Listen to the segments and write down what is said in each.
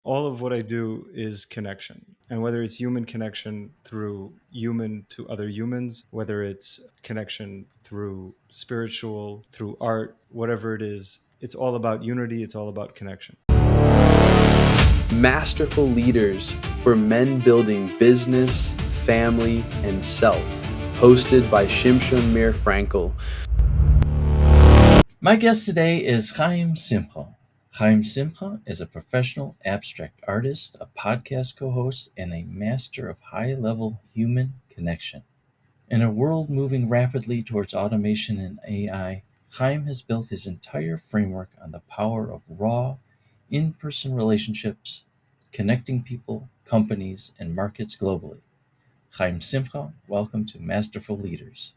All of what I do is connection. And whether it's human connection through human to other humans, whether it's connection through spiritual, through art, whatever it is, it's all about unity, it's all about connection. Masterful Leaders for men building business, family, and self. Hosted by Shimshon Mir Frankel. My guest today is Chaim Simcha. Chaim Simcha is a professional abstract artist, a podcast co-host, and a master of high-level human connection. In a world moving rapidly towards automation and AI, Chaim has built his entire framework on the power of raw, in-person relationships, connecting people, companies, and markets globally. Chaim Simcha, welcome to Masterful Leaders.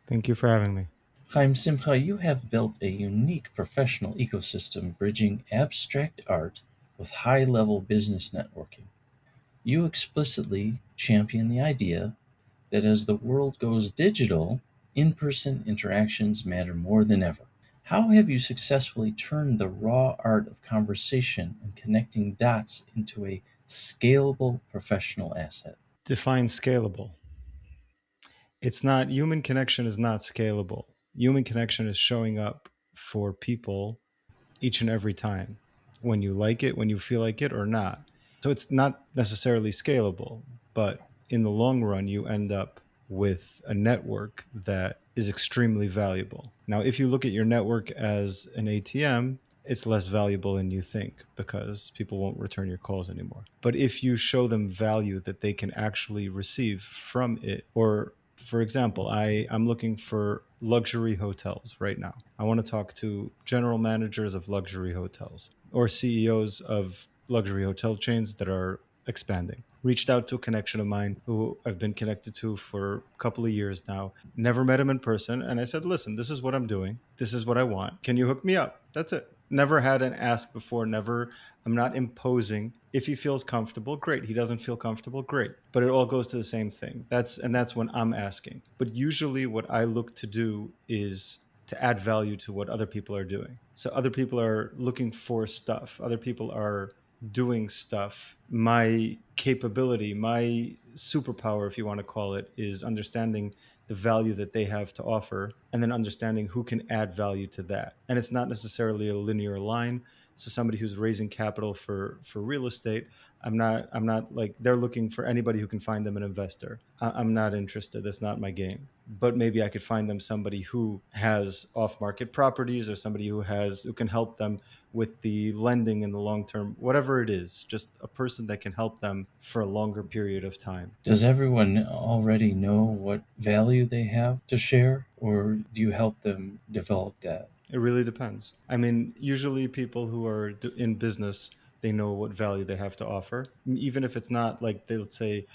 Thank you for having me. Chaim Simcha, you have built a unique professional ecosystem bridging abstract art with high-level business networking. You explicitly champion the idea that as the world goes digital, in-person interactions matter more than ever. How have you successfully turned the raw art of conversation and connecting dots into a scalable professional asset? Define scalable. It's not, human connection is not scalable. Human connection is showing up for people each and every time, when you like it, when you feel like it, or not. So it's not necessarily scalable, but in the long run, you end up with a network that is extremely valuable. Now, if you look at your network as an ATM, it's less valuable than you think because people won't return your calls anymore. But if you show them value that they can actually receive from it, or for example, I'm looking for luxury hotels right now. I want to talk to general managers of luxury hotels or CEOs of luxury hotel chains that are expanding. Reached out to a connection of mine who I've been connected to for a couple of years now. Never met him in person. And I said, listen, this is what I'm doing. This is what I want. Can you hook me up? That's it. Never had an ask before. Never. I'm not imposing. If he feels comfortable, great. He doesn't feel comfortable, great. But it all goes to the same thing. That's when I'm asking. But usually what I look to do is to add value to what other people are doing. So other people are looking for stuff. Other people are doing stuff. My capability, my superpower, if you want to call it, is understanding the value that they have to offer and then understanding who can add value to that. And it's not necessarily a linear line. So somebody who's raising capital for real estate, I'm not like they're looking for anybody who can find them an investor. I'm not interested. That's not my game. But maybe I could find them somebody who has off-market properties or somebody who can help them with the lending in the long term, whatever it is, just a person that can help them for a longer period of time. Does everyone already know what value they have to share, or do you help them develop that? It really depends. I mean, usually people who are in business, they know what value they have to offer. Even if it's not like let's say,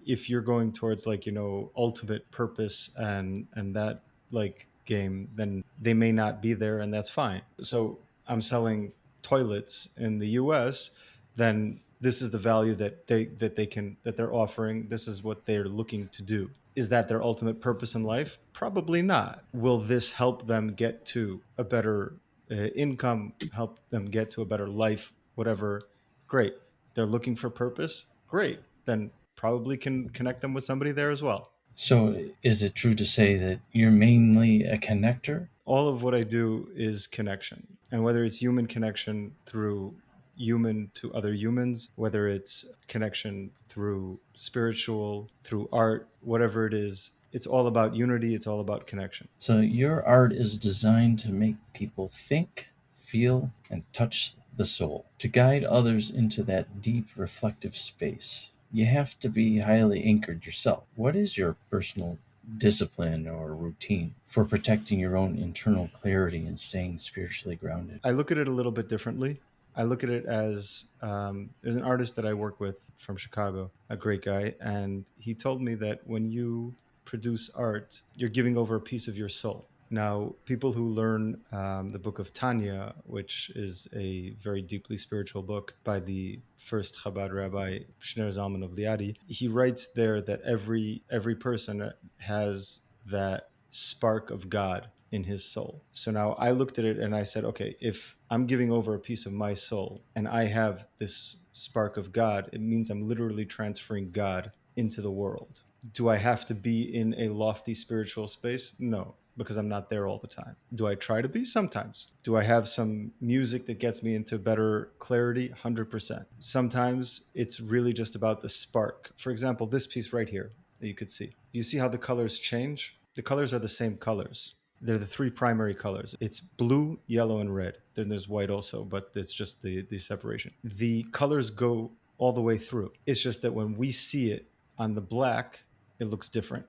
if you're going towards like ultimate purpose and that like game, then they may not be there, and that's fine. So I'm selling toilets in the U.S. Then this is the value that they're offering. This is what they're looking to do. Is that their ultimate purpose in life? Probably not. Will this help them get to a better income, help them get to a better life, whatever? Great. They're looking for purpose? Great. Then probably can connect them with somebody there as well. So, is it true to say that you're mainly a connector? All of what I do is connection. And whether it's human connection through human to other humans, whether it's connection through spiritual, through art, whatever it is, it's all about unity, it's all about connection. So, your art is designed to make people think, feel, and touch the soul, to guide others into that deep reflective space. You have to be highly anchored yourself. What is your personal discipline or routine for protecting your own internal clarity and staying spiritually grounded? I look at it a little bit differently. I look at it as there's an artist that I work with from Chicago, a great guy, and he told me that when you produce art, you're giving over a piece of your soul. Now, people who learn the book of Tanya, which is a very deeply spiritual book by the first Chabad rabbi, Shner Zalman of Liadi, he writes there that every person has that spark of God in his soul. So now I looked at it and I said, okay, if I'm giving over a piece of my soul and I have this spark of God, it means I'm literally transferring God into the world. Do I have to be in a lofty spiritual space? No, because I'm not there all the time. Do I try to be? Sometimes. Do I have some music that gets me into better clarity? 100%. Sometimes it's really just about the spark. For example, this piece right here that you could see. You see how the colors change? The colors are the same colors. They're the three primary colors. It's blue, yellow, and red. Then there's white also, but it's just the separation. The colors go all the way through. It's just that when we see it on the black, it looks different.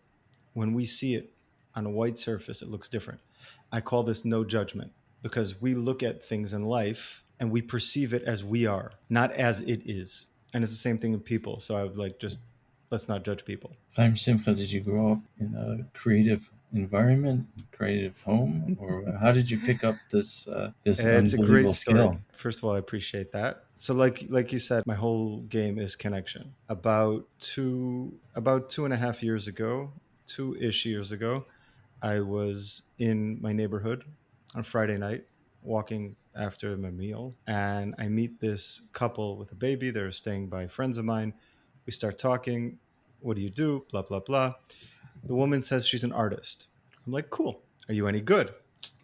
When we see it on a white surface, it looks different. I call this no judgment, because we look at things in life and we perceive it as we are, not as it is. And it's the same thing in people. So I would like, just let's not judge people. Chaim Simcha, did you grow up in a creative environment, creative home, or how did you pick up this It's a great unbelievable story. skill? First of all, I appreciate that. So like you said, my whole game is connection. About 2.5 years ago, 2-ish years ago, I was in my neighborhood on Friday night walking after my meal, and I meet this couple with a baby. They're staying by friends of mine. We start talking. What do you do? Blah blah blah. The woman says she's an artist. I'm like, cool. Are you any good?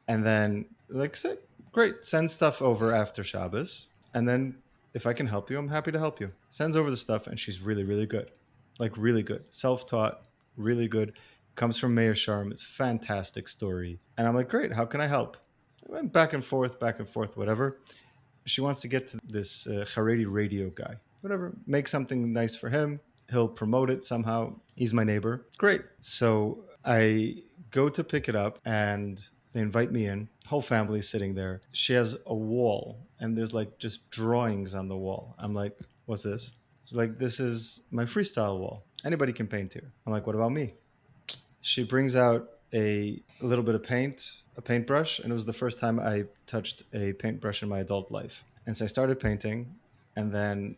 And then, like, say, great, send stuff over after Shabbos. And then, if I can help you, I'm happy to help you. Sends over the stuff, and she's really, really good. Like, really good. Self taught, really good. Comes from Meir Sharm. It's a fantastic story. And I'm like, great, how can I help? I went back and forth, whatever. She wants to get to this Haredi radio guy. Whatever, make something nice for him. He'll promote it somehow. He's my neighbor. Great. So I go to pick it up, and they invite me in. Whole family's sitting there. She has a wall, and there's like just drawings on the wall. I'm like, what's this? She's like, this is my freestyle wall. Anybody can paint here. I'm like, what about me? She brings out a little bit of paint, a paintbrush, and it was the first time I touched a paintbrush in my adult life. And so I started painting, and then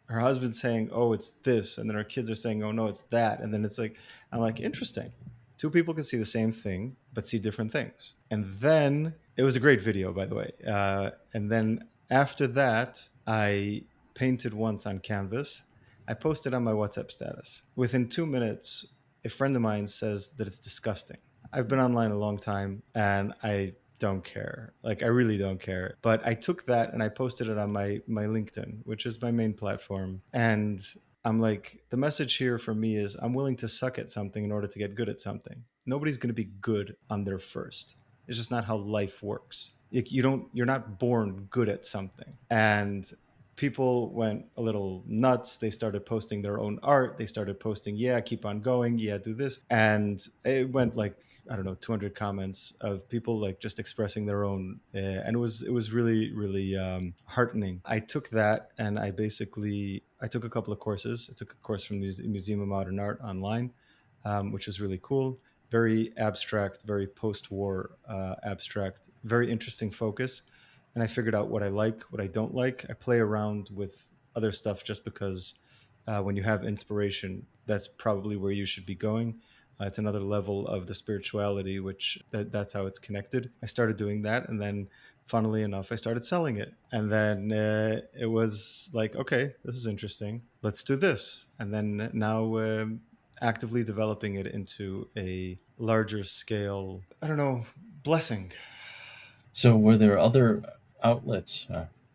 her husband's saying, oh, it's this, and then her kids are saying, oh no, it's that. And then it's like, I'm like, interesting. Two people can see the same thing but see different things. And then it was a great video, by the way. And then after that, I painted once on canvas. I posted on my WhatsApp status. Within 2 minutes, a friend of mine says that it's disgusting. I've been online a long time, and I don't care. Like, I really don't care. But I took that and I posted it on my LinkedIn, which is my main platform. And I'm like, the message here for me is I'm willing to suck at something in order to get good at something. Nobody's going to be good on their first. It's just not how life works. You're not born good at something. And people went a little nuts. They started posting their own art. They started posting, yeah, keep on going. Yeah, do this. And it went like, I don't know, 200 comments of people like just expressing their own. And it was really, really heartening. I took that and I took a couple of courses. I took a course from the Museum of Modern Art online, which was really cool. Very abstract, very post-war abstract, very interesting focus. And I figured out what I like, what I don't like. I play around with other stuff just because when you have inspiration, that's probably where you should be going. It's another level of the spirituality, which that's how it's connected. I started doing that, and then funnily enough, I started selling it. And then it was like, okay, this is interesting. Let's do this. And then now actively developing it into a larger scale, I don't know, blessing. So, were there other outlets?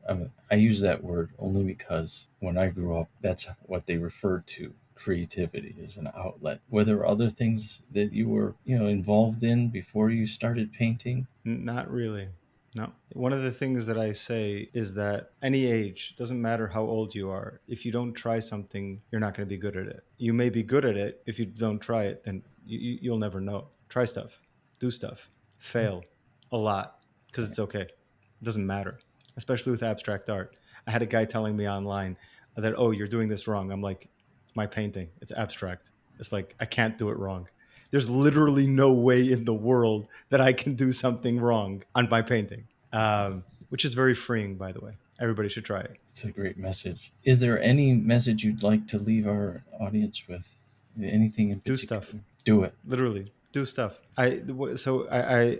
I use that word only because when I grew up, that's what they referred to creativity as an outlet. Were there other things that you were, involved in before you started painting? Not really. No. One of the things that I say is that any age, doesn't matter how old you are, if you don't try something, you're not going to be good at it. You may be good at it. If you don't try it, then you'll never know. Try stuff, do stuff, fail a lot, because it's okay. It doesn't matter, especially with abstract art. I had a guy telling me online that, oh, you're doing this wrong. I'm like, it's my painting. It's abstract. It's like, I can't do it wrong. There's literally no way in the world that I can do something wrong on my painting, which is very freeing, by the way. Everybody should try it. It's a great message. Is there any message you'd like to leave our audience with? Anything in Do particular? stuff. Do it. Literally. Do stuff. I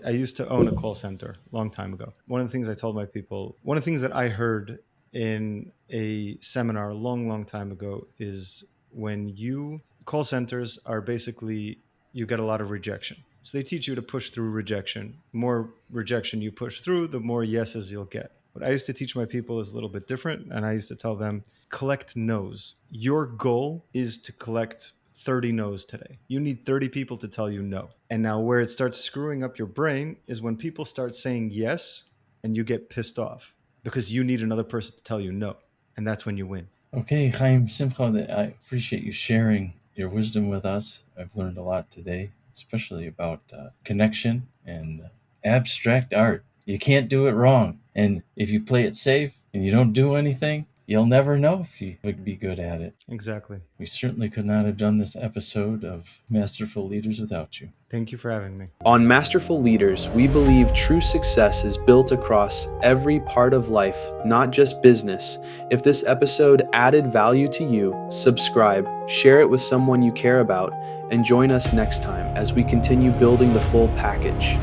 used to own a call center a long time ago. One of the things I told my people, one of the things that I heard in a seminar a long time ago is when you call centers are basically, you get a lot of rejection. So they teach you to push through rejection. The more rejection you push through, the more yeses you'll get. What I used to teach my people is a little bit different. And I used to tell them, collect no's. Your goal is to collect 30 no's today. You need 30 people to tell you no. And now where it starts screwing up your brain is when people start saying yes and you get pissed off because you need another person to tell you no. And that's when you win. Okay, Chaim Simcha, I appreciate you sharing your wisdom with us. I've learned a lot today, especially about connection and abstract art. You can't do it wrong. And if you play it safe and you don't do anything, you'll never know if you would be good at it. Exactly. We certainly could not have done this episode of Masterful Leaders without you. Thank you for having me. On Masterful Leaders, we believe true success is built across every part of life, not just business. If this episode added value to you, subscribe, share it with someone you care about, and join us next time as we continue building the full package.